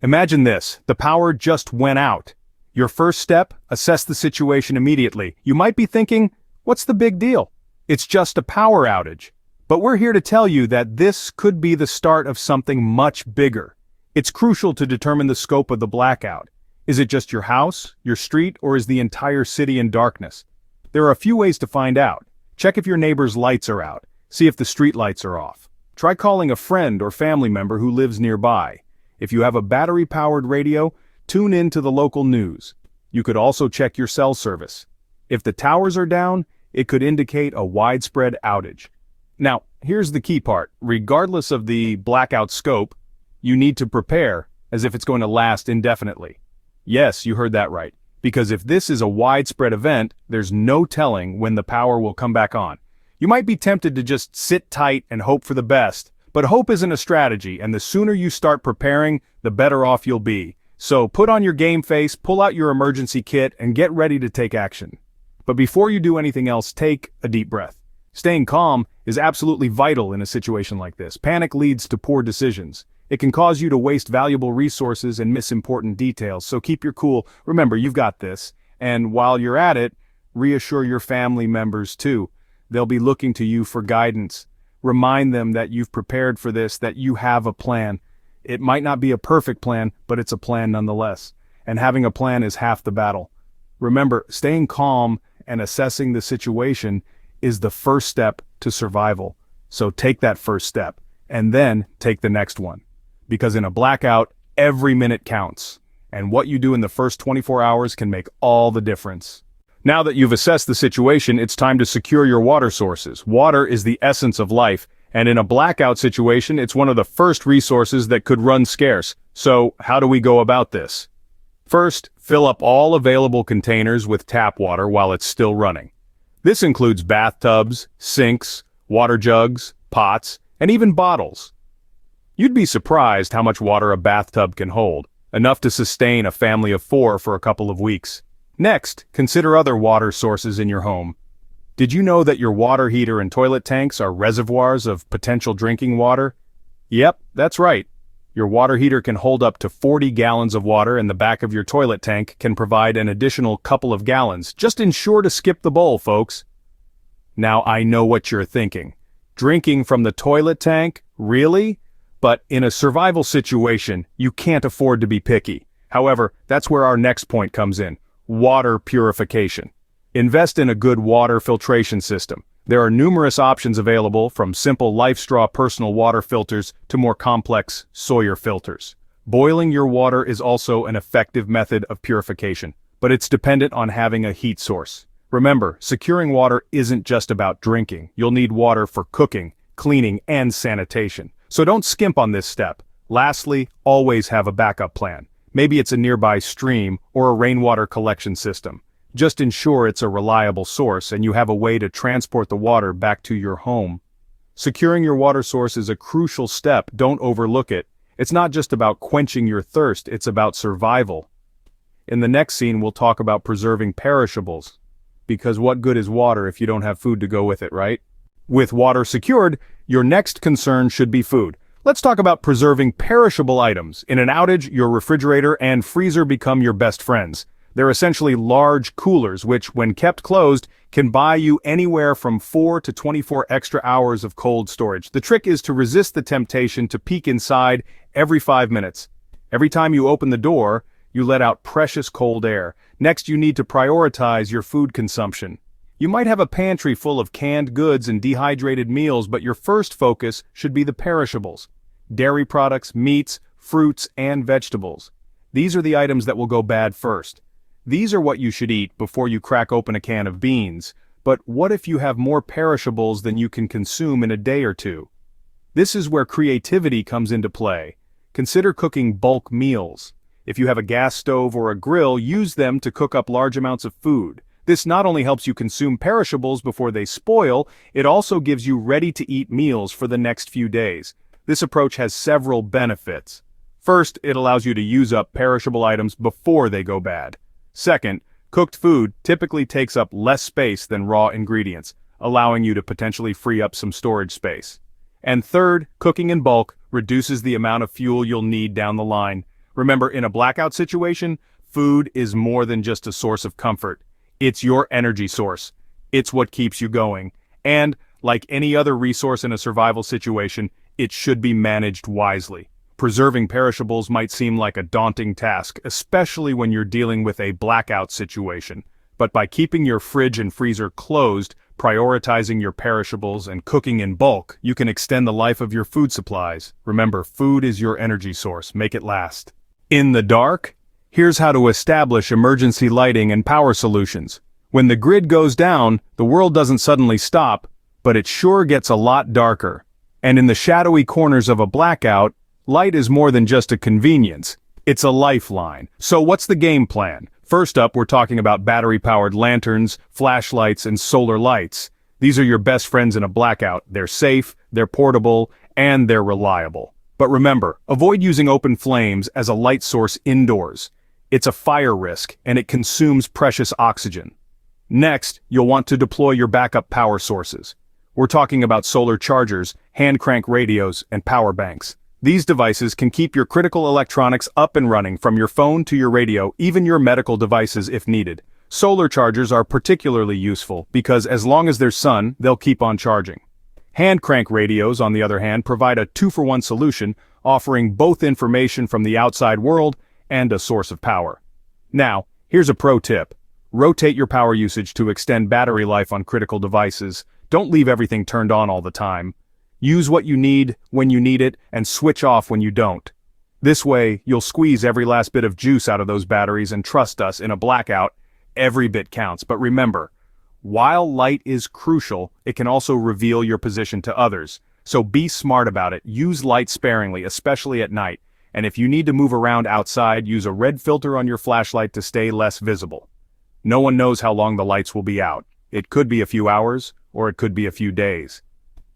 Imagine this, the power just went out. Your first step, assess the situation immediately. You might be thinking, what's the big deal? It's just a power outage. But we're here to tell you that this could be the start of something much bigger. It's crucial to determine the scope of the blackout. Is it just your house, your street, or is the entire city in darkness? There are a few ways to find out. Check if your neighbor's lights are out. See if the street lights are off. Try calling a friend or family member who lives nearby. If you have a battery-powered radio, tune in to the local news. You could also check your cell service. If the towers are down, it could indicate a widespread outage. Now, here's the key part. Regardless of the blackout scope, you need to prepare as if it's going to last indefinitely. Yes, you heard that right. Because if this is a widespread event, there's no telling when the power will come back on. You might be tempted to just sit tight and hope for the best, but hope isn't a strategy, and the sooner you start preparing, the better off you'll be. So put on your game face, pull out your emergency kit, and get ready to take action. But before you do anything else, take a deep breath. Staying calm is absolutely vital in a situation like this. Panic leads to poor decisions. It can cause you to waste valuable resources and miss important details, so keep your cool. Remember, you've got this. And while you're at it, reassure your family members too. They'll be looking to you for guidance. Remind them that you've prepared for this, that you have a plan. It might not be a perfect plan, but it's a plan nonetheless. And having a plan is half the battle. Remember, staying calm and assessing the situation is the first step to survival. So take that first step, and then take the next one. Because in a blackout, every minute counts. And what you do in the first 24 hours can make all the difference. Now that you've assessed the situation, it's time to secure your water sources. Water is the essence of life, and in a blackout situation, it's one of the first resources that could run scarce. So, how do we go about this? First, fill up all available containers with tap water while it's still running. This includes bathtubs, sinks, water jugs, pots, and even bottles. You'd be surprised how much water a bathtub can hold, enough to sustain a family of 4 for a couple of weeks. Next, consider other water sources in your home. Did you know that your water heater and toilet tanks are reservoirs of potential drinking water? Yep, that's right. Your water heater can hold up to 40 gallons of water, and the back of your toilet tank can provide an additional couple of gallons. Just ensure to skip the bowl, folks. Now I know what you're thinking. Drinking from the toilet tank? Really? But in a survival situation, you can't afford to be picky. However, that's where our next point comes in. Water purification. Invest in a good water filtration system. There are numerous options available, from simple LifeStraw personal water filters to more complex Sawyer filters. Boiling your water is also an effective method of purification, but it's dependent on having a heat source. Remember, securing water isn't just about drinking. You'll need water for cooking, cleaning, and sanitation. So don't skimp on this step. Lastly, always have a backup plan. Maybe it's a nearby stream or a rainwater collection system. Just ensure it's a reliable source and you have a way to transport the water back to your home. Securing your water source is a crucial step. Don't overlook it. It's not just about quenching your thirst, it's about survival. In the next scene, we'll talk about preserving perishables. Because what good is water if you don't have food to go with it, right? With water secured, your next concern should be food. Let's talk about preserving perishable items. In an outage, your refrigerator and freezer become your best friends. They're essentially large coolers which, when kept closed, can buy you anywhere from 4 to 24 extra hours of cold storage. The trick is to resist the temptation to peek inside every 5 minutes. Every time you open the door, you let out precious cold air. Next, you need to prioritize your food consumption. You might have a pantry full of canned goods and dehydrated meals, but your first focus should be the perishables. Dairy products, meats, fruits, and vegetables. These are the items that will go bad first. These are what you should eat before you crack open a can of beans. But what if you have more perishables than you can consume in a day or two? This is where creativity comes into play. Consider cooking bulk meals. If you have a gas stove or a grill, use them to cook up large amounts of food. This not only helps you consume perishables before they spoil, it also gives you ready-to-eat meals for the next few days. This approach has several benefits. First, it allows you to use up perishable items before they go bad. Second, cooked food typically takes up less space than raw ingredients, allowing you to potentially free up some storage space. And third, cooking in bulk reduces the amount of fuel you'll need down the line. Remember, in a blackout situation, food is more than just a source of comfort. It's your energy source. It's what keeps you going. And, like any other resource in a survival situation, it should be managed wisely. Preserving perishables might seem like a daunting task, especially when you're dealing with a blackout situation. But by keeping your fridge and freezer closed, prioritizing your perishables, and cooking in bulk, you can extend the life of your food supplies. Remember, food is your energy source. Make it last. In the dark? Here's how to establish emergency lighting and power solutions. When the grid goes down, the world doesn't suddenly stop, but it sure gets a lot darker. And in the shadowy corners of a blackout, light is more than just a convenience. It's a lifeline. So what's the game plan? First up, we're talking about battery-powered lanterns, flashlights, and solar lights. These are your best friends in a blackout. They're safe, they're portable, and they're reliable. But remember, avoid using open flames as a light source indoors. It's a fire risk, and it consumes precious oxygen. Next, you'll want to deploy your backup power sources. We're talking about solar chargers, hand-crank radios, and power banks. These devices can keep your critical electronics up and running from your phone to your radio, even your medical devices if needed. Solar chargers are particularly useful because as long as there's sun, they'll keep on charging. Hand-crank radios, on the other hand, provide a two-for-one solution, offering both information from the outside world and a source of power. Now, here's a pro tip. Rotate your power usage to extend battery life on critical devices. Don't leave everything turned on all the time. Use what you need when you need it and switch off when you don't. This way, you'll squeeze every last bit of juice out of those batteries, and trust us, in a blackout, every bit counts. But remember, while light is crucial, it can also reveal your position to others. So be smart about it. Use light sparingly, especially at night. And if you need to move around outside, use a red filter on your flashlight to stay less visible. No one knows how long the lights will be out. It could be a few hours, or it could be a few days.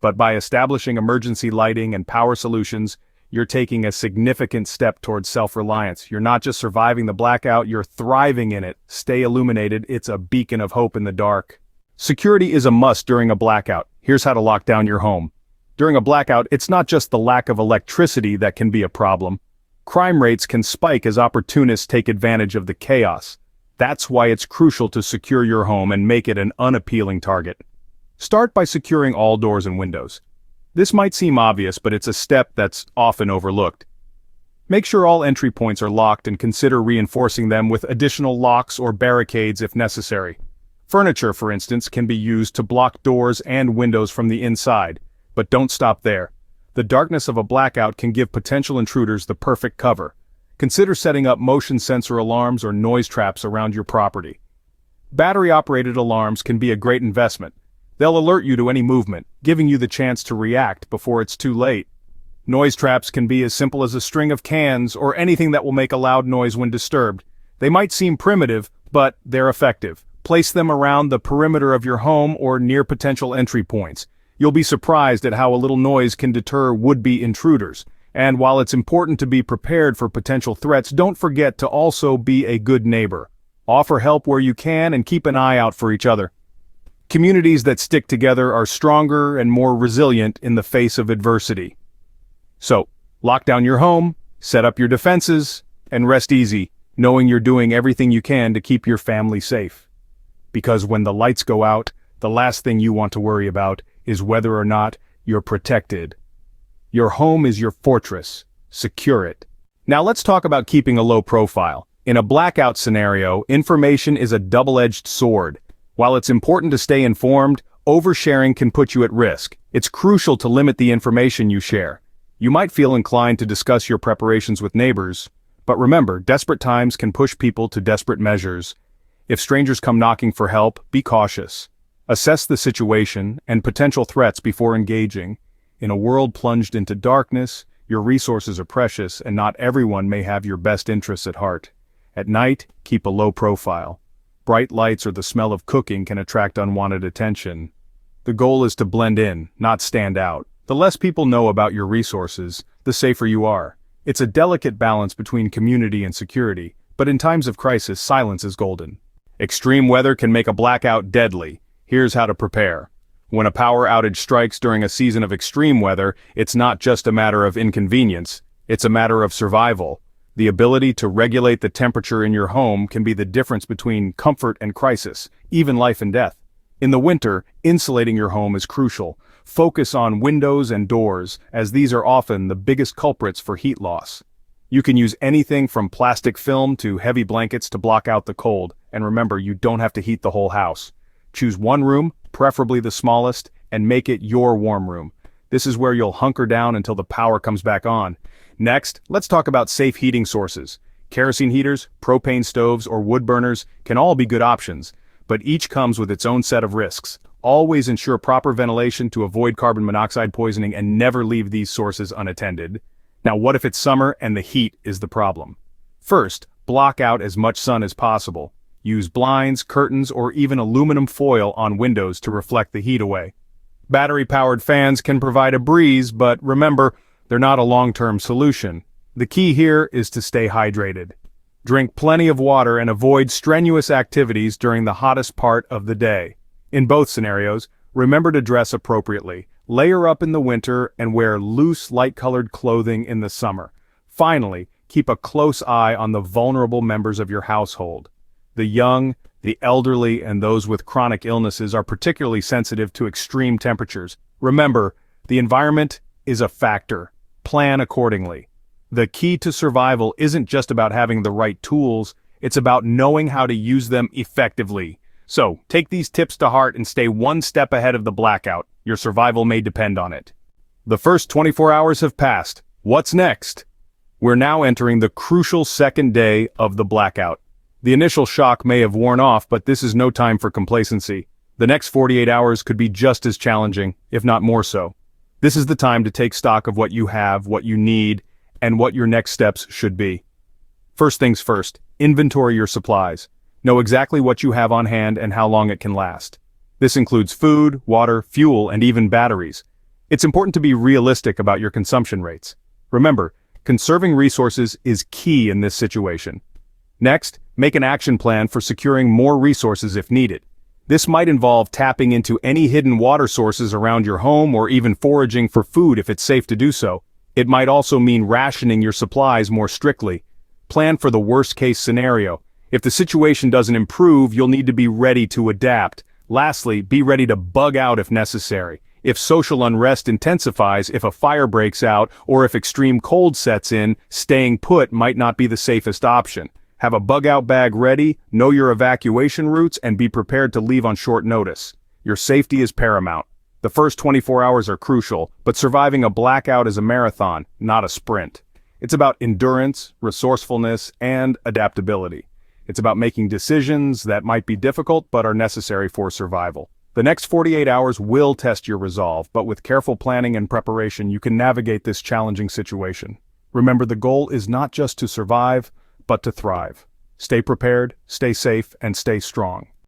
But by establishing emergency lighting and power solutions, you're taking a significant step towards self-reliance. You're not just surviving the blackout, you're thriving in it. Stay illuminated, it's a beacon of hope in the dark. Security is a must during a blackout. Here's how to lock down your home. During a blackout, it's not just the lack of electricity that can be a problem. Crime rates can spike as opportunists take advantage of the chaos. That's why it's crucial to secure your home and make it an unappealing target. Start by securing all doors and windows. This might seem obvious, but it's a step that's often overlooked. Make sure all entry points are locked and consider reinforcing them with additional locks or barricades if necessary. Furniture, for instance, can be used to block doors and windows from the inside. But don't stop there. The darkness of a blackout can give potential intruders the perfect cover. Consider setting up motion sensor alarms or noise traps around your property. Battery-operated alarms can be a great investment. They'll alert you to any movement, giving you the chance to react before it's too late. Noise traps can be as simple as a string of cans or anything that will make a loud noise when disturbed. They might seem primitive, but they're effective. Place them around the perimeter of your home or near potential entry points. You'll be surprised at how a little noise can deter would-be intruders. And while it's important to be prepared for potential threats, don't forget to also be a good neighbor. Offer help where you can and keep an eye out for each other. Communities that stick together are stronger and more resilient in the face of adversity. So, lock down your home, set up your defenses, and rest easy, knowing you're doing everything you can to keep your family safe. Because when the lights go out, the last thing you want to worry about is whether or not you're protected. Your home is your fortress. Secure it. Now let's talk about keeping a low profile. In a blackout scenario, information is a double-edged sword. While it's important to stay informed, oversharing can put you at risk. It's crucial to limit the information you share. You might feel inclined to discuss your preparations with neighbors, but remember, desperate times can push people to desperate measures. If strangers come knocking for help, be cautious. Assess the situation and potential threats before engaging. In a world plunged into darkness, your resources are precious and not everyone may have your best interests at heart. At night, keep a low profile. Bright lights or the smell of cooking can attract unwanted attention. The goal is to blend in, not stand out. The less people know about your resources, the safer you are. It's a delicate balance between community and security, but in times of crisis, silence is golden. Extreme weather can make a blackout deadly. Here's how to prepare. When a power outage strikes during a season of extreme weather, it's not just a matter of inconvenience, it's a matter of survival. The ability to regulate the temperature in your home can be the difference between comfort and crisis, even life and death. In the winter, insulating your home is crucial. Focus on windows and doors, as these are often the biggest culprits for heat loss. You can use anything from plastic film to heavy blankets to block out the cold, and remember, you don't have to heat the whole house. Choose one room, preferably the smallest, and make it your warm room. This is where you'll hunker down until the power comes back on. Next, let's talk about safe heating sources. Kerosene heaters, propane stoves, or wood burners can all be good options, but each comes with its own set of risks. Always ensure proper ventilation to avoid carbon monoxide poisoning and never leave these sources unattended. Now, what if it's summer and the heat is the problem? First, block out as much sun as possible. Use blinds, curtains, or even aluminum foil on windows to reflect the heat away. Battery-powered fans can provide a breeze, but remember, they're not a long-term solution. The key here is to stay hydrated. Drink plenty of water and avoid strenuous activities during the hottest part of the day. In both scenarios, remember to dress appropriately. Layer up in the winter and wear loose, light-colored clothing in the summer. Finally, keep a close eye on the vulnerable members of your household. The young, the elderly, and those with chronic illnesses are particularly sensitive to extreme temperatures. Remember, the environment is a factor. Plan accordingly. The key to survival isn't just about having the right tools, it's about knowing how to use them effectively. So, take these tips to heart and stay one step ahead of the blackout. Your survival may depend on it. The first 24 hours have passed. What's next? We're now entering the crucial second day of the blackout. The initial shock may have worn off, but this is no time for complacency. The next 48 hours could be just as challenging, if not more so. This is the time to take stock of what you have, what you need, and what your next steps should be. First things first, inventory your supplies. Know exactly what you have on hand and how long it can last. This includes food, water, fuel, and even batteries. It's important to be realistic about your consumption rates. Remember, conserving resources is key in this situation. Next, make an action plan for securing more resources if needed. This might involve tapping into any hidden water sources around your home or even foraging for food if it's safe to do so. It might also mean rationing your supplies more strictly. Plan for the worst-case scenario. If the situation doesn't improve, you'll need to be ready to adapt. Lastly, be ready to bug out if necessary. If social unrest intensifies, if a fire breaks out, or if extreme cold sets in, staying put might not be the safest option. Have a bug-out bag ready, know your evacuation routes, and be prepared to leave on short notice. Your safety is paramount. The first 24 hours are crucial, but surviving a blackout is a marathon, not a sprint. It's about endurance, resourcefulness, and adaptability. It's about making decisions that might be difficult but are necessary for survival. The next 48 hours will test your resolve, but with careful planning and preparation, you can navigate this challenging situation. Remember, the goal is not just to survive, but to thrive. Stay prepared, stay safe, and stay strong.